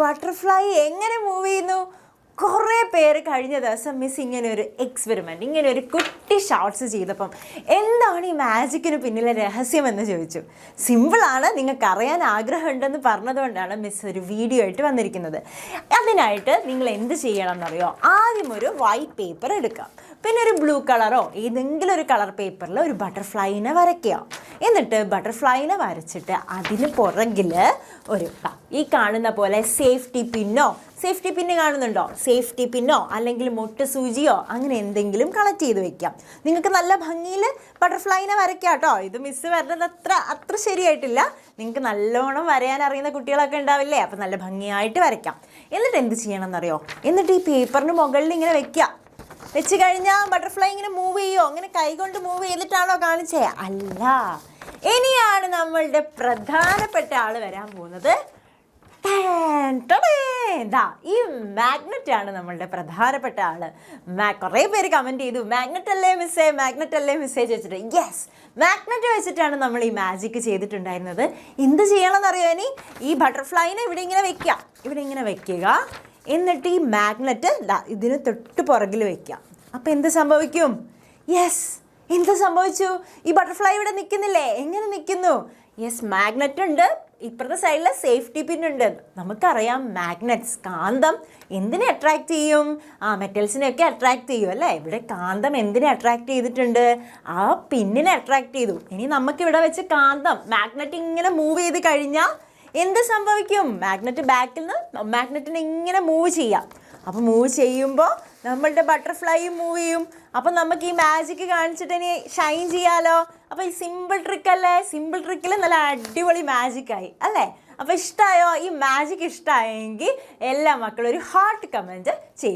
Butterfly എങ്ങനെ move ചെയ്യുന്നു? കുറേ പേര് കഴിഞ്ഞ ദിവസം മിസ് ഇങ്ങനെ ഒരു എക്സ്പെരിമെൻറ്റ്, ഇങ്ങനെ ഒരു കുട്ടി ഷോർട്സ് ചെയ്തപ്പം എന്താണ് ഈ മാജിക്കിന് പിന്നിലെ രഹസ്യമെന്ന് ചോദിച്ചു. സിമ്പിളാണ്, നിങ്ങൾക്ക് അറിയാൻ ആഗ്രഹമുണ്ടെന്ന് പറഞ്ഞതുകൊണ്ടാണ് മിസ് ഒരു വീഡിയോ ആയിട്ട് വന്നിരിക്കുന്നത്. അതിനായിട്ട് നിങ്ങൾ എന്ത് ചെയ്യണം എന്നറിയോ? ആദ്യം ഒരു വൈറ്റ് പേപ്പർ എടുക്കാം, പിന്നെ ഒരു ബ്ലൂ കളറോ ഏതെങ്കിലും ഒരു കളർ പേപ്പറിൽ ഒരു ബട്ടർഫ്ലൈനെ വരയ്ക്കുക. എന്നിട്ട് ബട്ടർഫ്ലൈനെ വരച്ചിട്ട് അതിന് പുറകിൽ ഒരു ഈ കാണുന്ന പോലെ സേഫ്റ്റി പിന്ന് കാണുന്നുണ്ടോ? സേഫ്റ്റി പിന്നോ അല്ലെങ്കിൽ മൊട്ട് സൂചിയോ അങ്ങനെ എന്തെങ്കിലും കളക്ട് ചെയ്ത് വെക്കാം. നിങ്ങൾക്ക് നല്ല ഭംഗിയിൽ ബട്ടർഫ്ലൈനെ വരയ്ക്കാം കേട്ടോ. ഇത് മിസ്സ് വരുന്നത് അത്ര ശരിയായിട്ടില്ല. നിങ്ങൾക്ക് നല്ലോണം വരയാൻ അറിയുന്ന കുട്ടികളൊക്കെ ഉണ്ടാവില്ലേ? അപ്പം നല്ല ഭംഗിയായിട്ട് വരയ്ക്കാം. എന്നിട്ട് എന്ത് ചെയ്യണം എന്നറിയോ? എന്നിട്ട് ഈ പേപ്പറിന് മുകളിൽ ഇങ്ങനെ വെച്ച് കഴിഞ്ഞാൽ ബട്ടർഫ്ലൈ ഇങ്ങനെ മൂവ് ചെയ്യോ? അങ്ങനെ കൈകൊണ്ട് മൂവ് ചെയ്തിട്ടാണോ കാണിച്ചേ? അല്ല. ഇനിയാണ് നമ്മളുടെ പ്രധാനപ്പെട്ട ആൾ വരാൻ പോകുന്നത്. ഈ മാഗ്നറ്റ് ആണ് നമ്മളുടെ പ്രധാനപ്പെട്ട ആള്. കുറേ പേര് കമൻറ്റ് ചെയ്തു, മാഗ്നറ്റ് അല്ലേ മിസ്സേ ചോദിച്ചിട്ട്. യെസ്, മാഗ്നറ്റ് വെച്ചിട്ടാണ് നമ്മൾ ഈ മാജിക്ക് ചെയ്തിട്ടുണ്ടായിരുന്നത്. എന്ത് ചെയ്യണമെന്നറിയോ? ഇനി ഈ ബട്ടർഫ്ലൈനെ ഇവിടെ ഇങ്ങനെ വെക്കുക. എന്നിട്ട് ഈ മാഗ്നറ്റ് ഇതിന് തൊട്ട് പുറകിൽ വയ്ക്കുക. അപ്പം എന്ത് സംഭവിക്കും? യെസ്, എന്ത് സംഭവിച്ചു? ഈ ബട്ടർഫ്ലൈ ഇവിടെ നിൽക്കുന്നില്ലേ? എങ്ങനെ നിൽക്കുന്നു? യെസ്, മാഗ്നറ്റ് ഉണ്ട്, ഇപ്പുറത്തെ സൈഡിൽ സേഫ്റ്റി പിന്നുണ്ട്. നമുക്കറിയാം മാഗ്നറ്റ്സ്, കാന്തം എന്തിനെ അട്രാക്റ്റ് ചെയ്യും? മെറ്റൽസിനെയൊക്കെ അട്രാക്റ്റ് ചെയ്യും അല്ലേ? ഇവിടെ കാന്തം എന്തിനെ അട്രാക്റ്റ് ചെയ്തിട്ടുണ്ട്? ആ പിന്നിനെ അട്രാക്റ്റ് ചെയ്തു. ഇനി നമുക്കിവിടെ വെച്ച് കാന്തം മാഗ്നറ്റ് ഇങ്ങനെ മൂവ് ചെയ്ത് കഴിഞ്ഞാൽ എന്ത് സംഭവിക്കും? മാഗ്നറ്റിനെ ഇങ്ങനെ മൂവ് ചെയ്യാം. അപ്പോൾ മൂവ് ചെയ്യുമ്പോൾ നമ്മളുടെ ബട്ടർഫ്ലൈയും മൂവ് ചെയ്യും. അപ്പം നമുക്ക് ഈ മാജിക്ക് കാണിച്ചിട്ട് ഇനി ഷൈൻ ചെയ്യാലോ. അപ്പോൾ ഈ സിമ്പിൾ ട്രിക്കിൽ നല്ല അടിപൊളി മാജിക്കായി അല്ലേ? അപ്പോൾ ഇഷ്ടമായോ? ഈ മാജിക്ക് ഇഷ്ടമായെങ്കിൽ എല്ലാ മക്കളും ഒരു ഹാർട്ട് കമൻറ്റ് ചെയ്യും.